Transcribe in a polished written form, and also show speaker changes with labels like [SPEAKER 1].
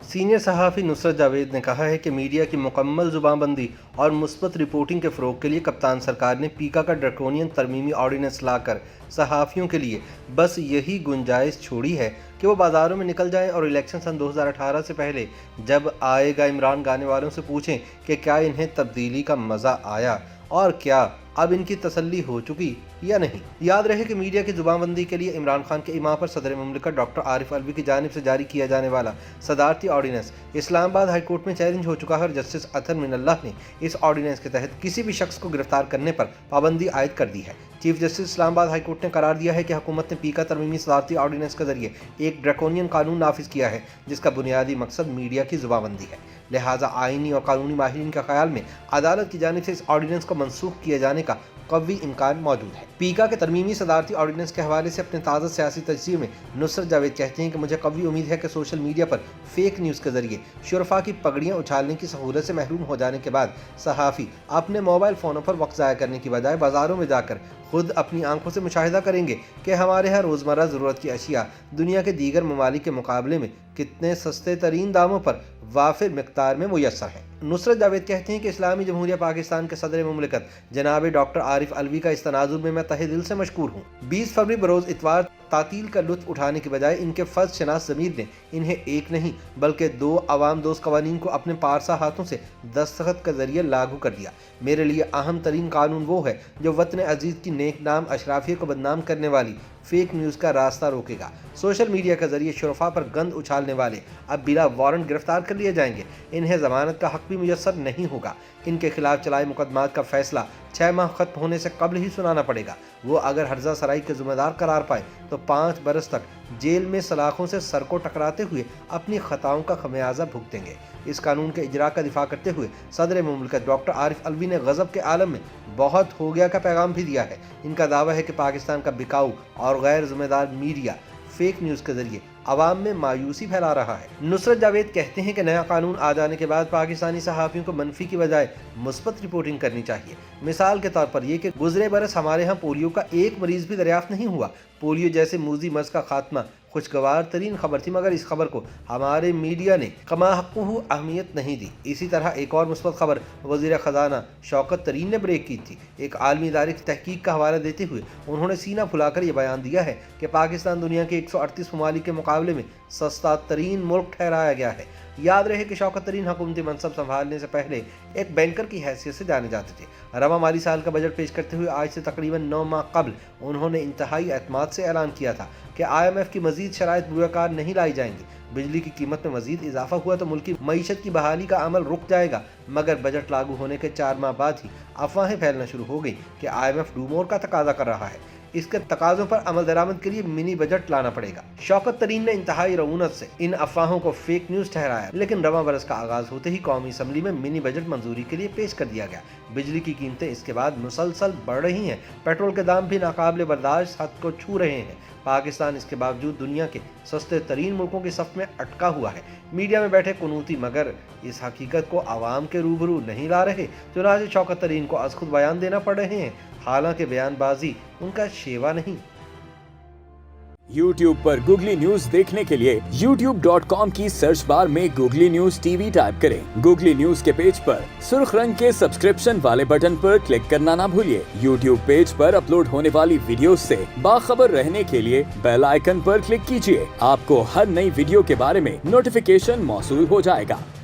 [SPEAKER 1] Senior सहाफ़ी नुसरत जावेद ने कहा है कि मीडिया की मुकम्मल ज़ुबानबंदी और मुस्बत रिपोर्टिंग के फ़रोग़ के लिए कप्तान सरकार ने पीका का ड्रैकोनियन तरमीमी ऑर्डिनेंस लाकर सहाफ़ियों के लिए बस यही गुंजाइश छोड़ी है कि वो बाज़ारों में निकल जाएं और इलेक्शन सन 2018 से पहले जब आएगा इमरान गाने वालों से पूछें कि क्या इन्हें तब्दीली का मज़ा आया और क्या अब इनकी तसल्ली हो चुकी या नहीं। याद रहे कि मीडिया की जुबानबंदी के लिए इमरान खान के इमाम पर सदर मुमलिकत डॉक्टर आरिफ अलवी की जानिब से जारी किया जाने वाला सदारती ऑर्डिनेंस इस्लामाबाद हाई कोर्ट में चैलेंज हो चुका है और जस्टिस अतन मिनल्लाह ने इस ऑर्डिनेंस के तहत किसी भी शख्स को गिरफ्तार करने पर पाबंदी आयद कर दी है। Chief justice Islamabad high court ने करार दिया है कि हुकूमत ने पीका तरमीमी सदारती ऑर्डिनेंस के जरिए एक ड्रैकोनियन कानून नाफिज किया है जिसका बुनियादी मकसद मीडिया की जुबानबंदी है। लिहाजा आईनी और कानूनी माहिरीन के ख्याल में अदालत की जानिब से इस ऑर्डिनेंस को मनसूख किए जाने का कवी इम्कान मौजूद है। पीका के तरमीमी सदारती ऑर्डिनेंस के हवाले से अपने ताज़ा सियासी तजज़िये में नुसरत जावेद कहते हैं कि मुझे कवी उम्मीद है कि सोशल मीडिया पर फेक न्यूज़ के जरिए शुरफा की पगड़ियाँ उछालने की सहूलत से महरूम हो जाने के बाद सहाफ़ी अपने मोबाइल फ़ोनों पर वक्त ज़ाया करने की बजाय बाज़ारों में जाकर खुद अपनी आंखों से मुशाहिदा करेंगे कि हमारे यहाँ रोज़मर्रा ज़रूरत की अशिया दुनिया के दीगर ममालिक के मुकाबले में कितने सस्ते तरीन दामों पर वाफिर मिक़दार में मुयस्सर है। नुसरत जावेद कहते हैं कि इस्लामी जमहूरिया पाकिस्तान के सदर मुमलिकत जनाब डॉक्टर आरिफ अलवी का इस तनाजुर में मैं तहे दिल से मशकूर हूँ। 20 फरवरी बरोज़ इतवार तातील का लुत्फ़ उठाने के बजाय इनके फ़र्ज शनास ज़मीर ने इन्हें एक नहीं बल्कि 2 अवाम दोस्त कवानीन को अपने पारसा हाथों से दस्तखत के जरिए लागू कर दिया। मेरे लिए अहम तरीन कानून वो है जो वतन अजीज़ की नेक नाम अशराफिया को बदनाम करने वाली फेक न्यूज़ का रास्ता रोकेगा। सोशल मीडिया के जरिए शुरफा पर गंद उछालने वाले अब बिला वारंट गिरफ्तार कर लिए जाएंगे। इन्हें ज़मानत का हक भी मुयस्सर नहीं होगा। इनके खिलाफ चलाए मुकदमात का फैसला 6 माह खत्म होने से कबल ही सुनाना पड़ेगा। वो अगर हर्जा सराई के ज़िम्मेदार करार पाए तो 5 बरस तक जेल में सलाखों से सर को टकराते हुए अपनी खताओं का खमियाजा भुगतेंगे। इस कानून के इजरा का दिफा करते हुए सदर मुमलिकत डॉक्टर आरिफ अलवी ने गज़ब के आलम में बहुत हो गया का पैगाम भी दिया है। इनका दावा है कि पाकिस्तान का बिकाऊ और गैर जिम्मेदार मीडिया फेक न्यूज़ के जरिए अवाम में मायूसी फैला रहा है। नुसरत जावेद कहते हैं कि नया कानून आ जाने के बाद पाकिस्तानी सहाफ़ियों को मनफी की बजाय मुस्बत रिपोर्टिंग करनी चाहिए। मिसाल के तौर पर यह कि गुज़रे बरस हमारे यहाँ पोलियो का एक मरीज़ भी दरियाफ्त नहीं हुआ। पोलियो जैसे मूजी मर्ज का खात्मा खुशगवार तरीन खबर थी, मगर इस खबर को हमारे मीडिया ने कमाहक़्क़ुहू अहमियत नहीं दी। इसी तरह एक और मुस्बत खबर वज़ीर ख़ज़ाना शौकत तरीन ने ब्रेक की थी। एक आलमी इदारे की तहकीक का हवाला देते हुए उन्होंने सीना फुलाकर यह बयान दिया है कि पाकिस्तान दुनिया के 138 ममालिक के मुकाबले में सस्ता तरीन मुल्क ठहराया गया है। याद रहे कि शौकत तरीन हुकूमती मनसब संभालने से पहले एक बैंकर की हैसियत से जाने जाते थे। रवा माली साल का बजट पेश करते हुए आज से तकरीबन 9 माह कबल उन्होंने इंतहाई एतमाद से ऐलान किया था कि IMF की मजीद शराइत बुराकार नहीं लाई जाएंगी। बिजली की कीमत में मजीद इजाफा हुआ तो मुल्क की मईशत की बहाली का अमल रुक जाएगा, मगर बजट लागू होने के 4 माह बाद ही अफवाहें फैलना शुरू हो गई कि IMF डू मोर का तकाजा कर रहा है। इसके तकाज़ों पर अमल दरामद के लिए मिनी बजट लाना पड़ेगा। शौकत तरीन ने इंतहाई रऊनत से इन अफवाहों को फेक न्यूज़ ठहराया, लेकिन रवां बरस का आगाज होते ही कौमी असम्बली में मिनी बजट मंजूरी के लिए पेश कर दिया गया। बिजली की कीमतें इसके बाद मुसलसल बढ़ रही हैं। पेट्रोल के दाम भी नाकाबिले बर्दाश्त हद को छू रहे हैं। पाकिस्तान इसके बावजूद दुनिया के सस्ते तरीन मुल्कों की सफ में अटका हुआ है। मीडिया में बैठे कुनूती मगर इस हकीकत को आवाम के रूबरू नहीं ला रहे। चुनांचे शौकत तरीन को आज खुद बयान देना पड़ रहे हैं, हालांकि बयानबाजी उनका शेवा नहीं।
[SPEAKER 2] YouTube पर गूगली न्यूज देखने के लिए youtube.com की सर्च बार में गूगली न्यूज टीवी टाइप करें। गूगली न्यूज के पेज पर सुर्ख रंग के सब्सक्रिप्शन वाले बटन पर क्लिक करना ना भूलिए। YouTube पेज पर अपलोड होने वाली वीडियोस से बाखबर रहने के लिए बेल आइकन पर क्लिक कीजिए। आपको हर नई वीडियो के बारे में नोटिफिकेशन मौसूल हो जाएगा।